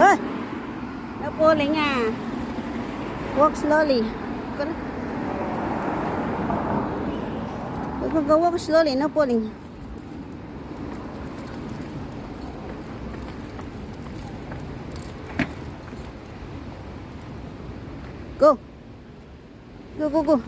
Ah! Napuling ah. Walk slowly. Go walk slowly, no pulling. Go. Go.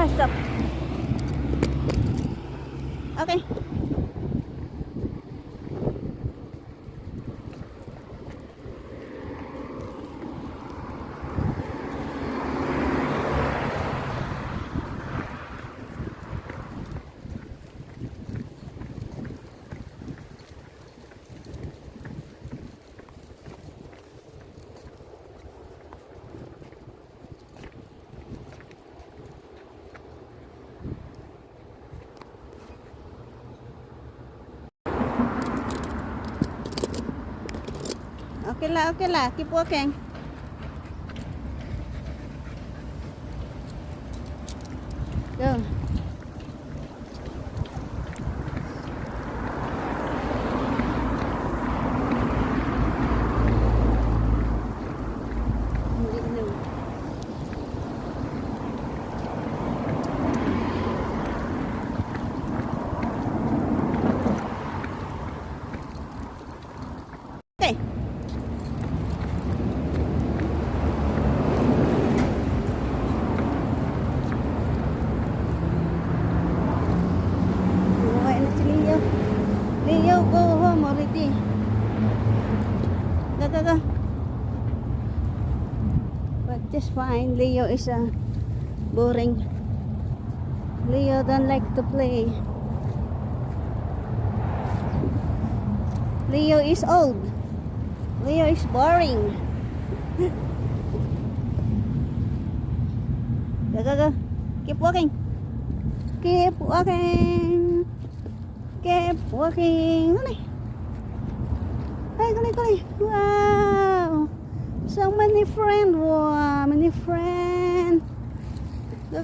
Stop. Okay. Okay lah. Keep walking. Go. Okay. Leo, go home already. Go. But just fine. Leo is boring. Leo don't like to play. Leo is old. Leo is boring. Go. Keep walking. Keep walking. Keep walking. Kali. Wow. So many friends. Wow, many friends. Go.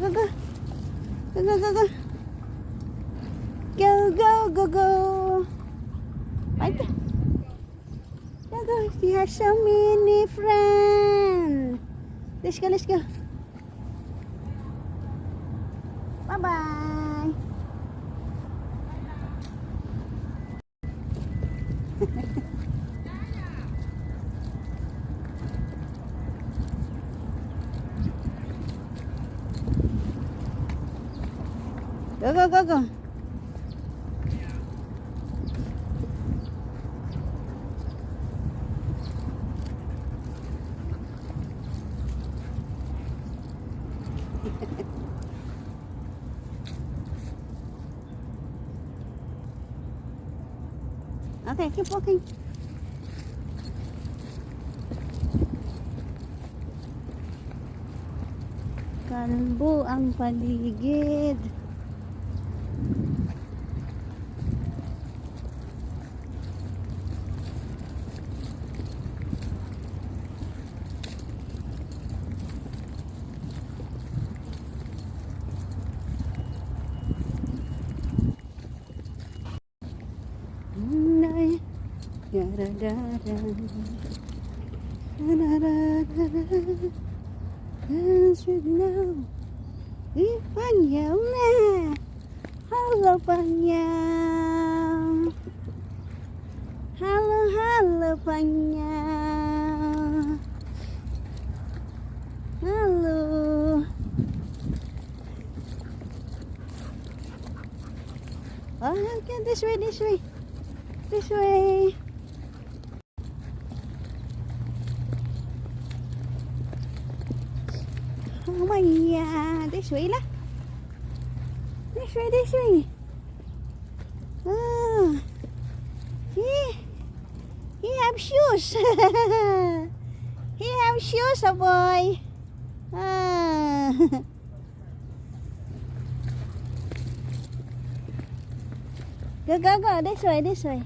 Go. Right. Go. He has so many friends. Let's go. Bye-bye. Go. Okay, keep walking. Kalbo ang paligid. Panyaw na. Halo panyaw. Halo panyaw. Halo. Oh, okay, this way. Oh my God, this way lah. This way. Oh, he have shoes. He have shoes, boy. Go, go, go. This way, this way.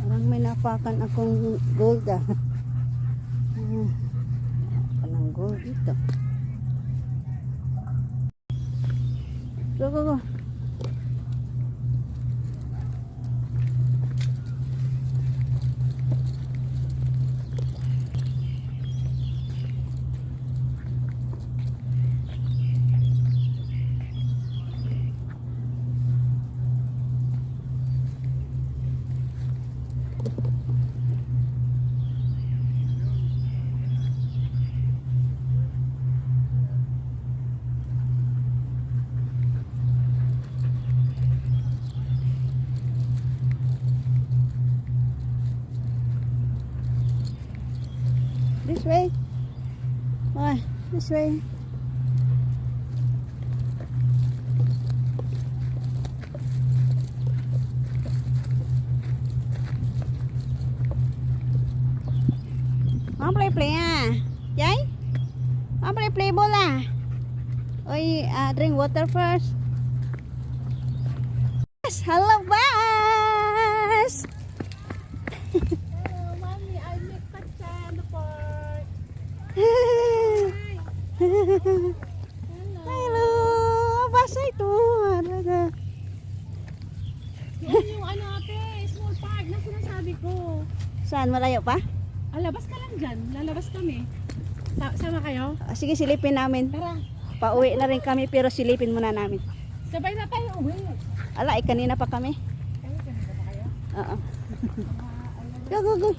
Parang may napakan akong gold ah. Walang gold dito. Go, go, go. This way. Ah, this way. Play ah. Jay? Play bola. Oy, drink water first. Yes, hello, Bas. Hello, Mommy. I make pasta in the park. Hello. Basa ito. Yan yung ano ate, small park na sinasabi ko. Saan? Malayo pa? Labas ka lang dyan. Lalabas kami. Sama kayo? Sige, silipin namin. Tara. Pauwi na rin kami pero silipin muna namin. Sabay na tayo uwi. Ala, kanina pa kami. Kanina pa kayo? Oo. Go, go, go.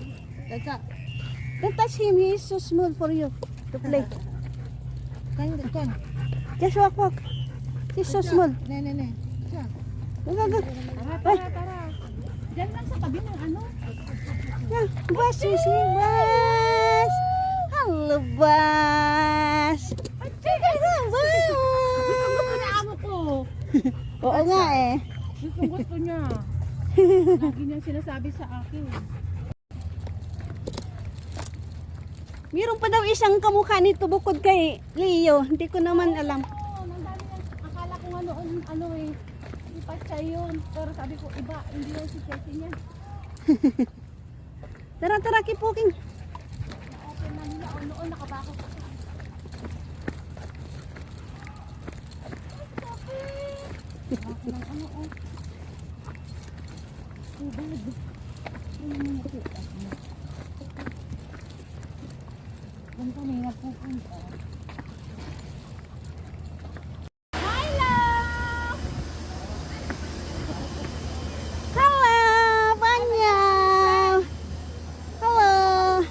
Don't touch him. He is so small for you to play. Kan. Just walk. He's so small. Ne. Go, go, go. Tara. Diyan lang sa tabi ng ano. Yeah, Bas, is here, Bas. Hello, Bas. Hello, Bas. Gusto na amo ko. Oo nga eh. Gusto niya. Lagi niyang sinasabi sa akin. Meron pa daw isang kamukha nito bukod kay Leo. Hindi ko naman alam. Oo, nandami yan. Akala ko nga noon, ano eh, si Pacha yun. Pero sabi ko, iba, hindi yan si Chelsea niya. Tara, kipuking. Na-open na nila, o noon nakabako pa. Bako ng ano, oh. Tubig. Ano mo nakita? Doon kami nagpupunta. Hello, Banyaw. Hello.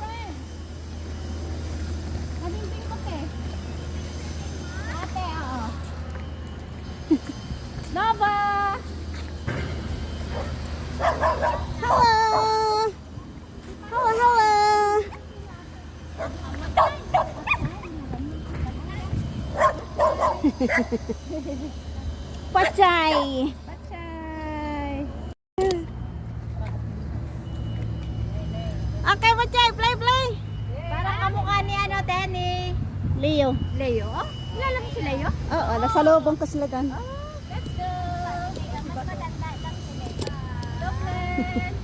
Nabinting ko, te. Ate, oo. Nova! Hello. Pachay. Pachay! Okay, Pachay, play. Parang kamukha ni ano, Tenny. Leo. Leo? Kilala mo si Leo? Oo, nasa loob ang kaslagan. Let's go! Lookman!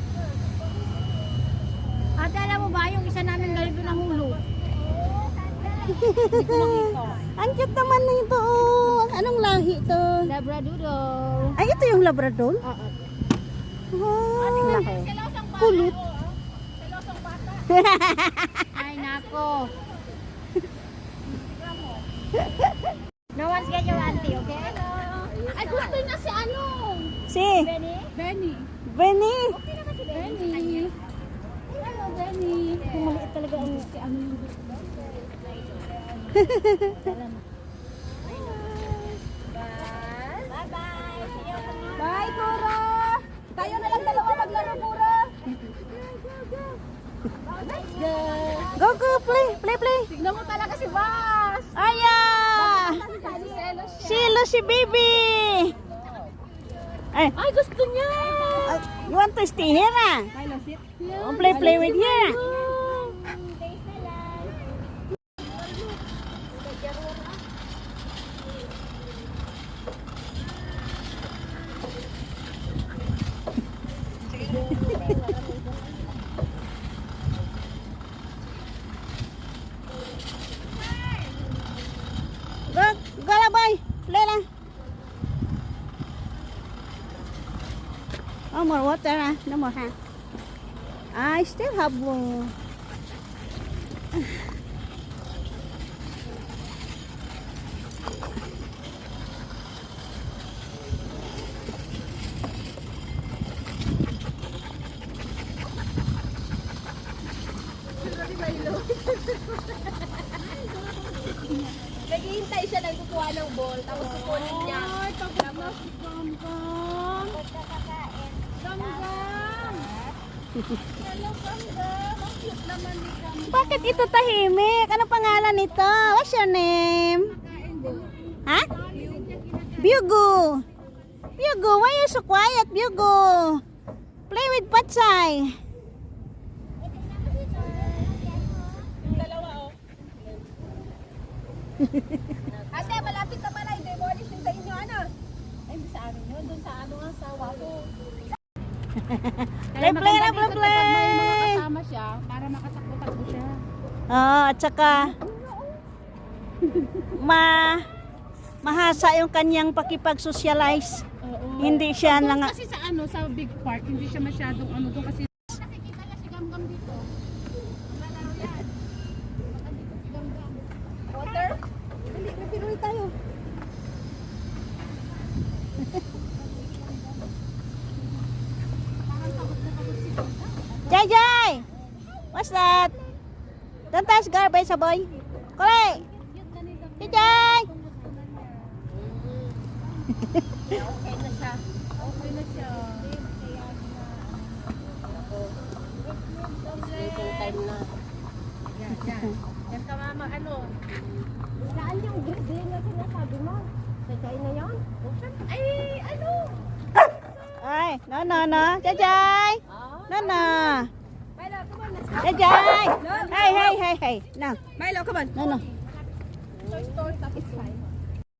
Ate, alam mo ba yung isa namin galing doon ng hulo? Hindi ko nakita. Ang cute naman na ito. Anong lahi to? Labradoodle. Ay, ito yung Labrador? Oo. Wow. Silosong bata. Kulit. Silosong bata. Ay, ako. No one's get your auntie, okay? Hello. Ay, gusto niya si ano? Si Benny? Benny. Benny. Okay naman si Benny. Hello, Benny. Kung maliit talaga ang si ano yung gusto. Bye-bye. Bye, Kura. Tayo na lang dalawa maglaro, Kura. Let's go. Go, go, play, play, play. Tignan mo talaga si Bas. Aya! Silo si baby. Ay, Ay, gusto niya. you want to stay here na? Milo, sit. Oh, play with here. Go, go lah boy. Play lah. Oh, more water ah. No more ha. I still have more. Naghihintay siya ng kukuha ng ball, tapos kukunin niya. Ay, tapos na si Gamgam. Gamgam! Hello, Gamgam. Ang cute naman ni Gamgam. Bakit ito tahimik? Ano pangalan nito? What's your name? Ha? Bugo. Bugo, why you so quiet, Bugo? Play with Patsay. Dalawa, oh. Ate, malapit na pala. Hindi mo alis din sa inyo, ano? Ay, hindi sa amin yun. Doon sa ano nga, sa wapo. Play, play na, play, Kapag may mga play. kasama siya, para makatakbo-takbo siya. Oh, at saka mahasa yung kanyang pakipag-socialize. Oo. Hindi siya Doon lang kasi sa ano, sa big park, hindi siya masyadong ano doon kasi nakikita niya si Gamgam dito. Malaro yan. Baka dito si Gamgam. Water? Hindi, napiruwi tayo. Parang takot na takot si Gamgam. Jai Jai! What's that? Don't touch garbage, boy. Kole! Cute na ni Gamgam. Jai Jai! Okay na siya. Okay na siya. Sleeping time na. Yan, yan. Yan ka mama, ano? Saan yung green na sinasabi mo? Sa China yun? Ay, ano? Ay, no. Jai Jai! No. Milo, come on, let's go. Jai Jai! Hey. No. Milo, come on. No. Toy Story, tapos fine.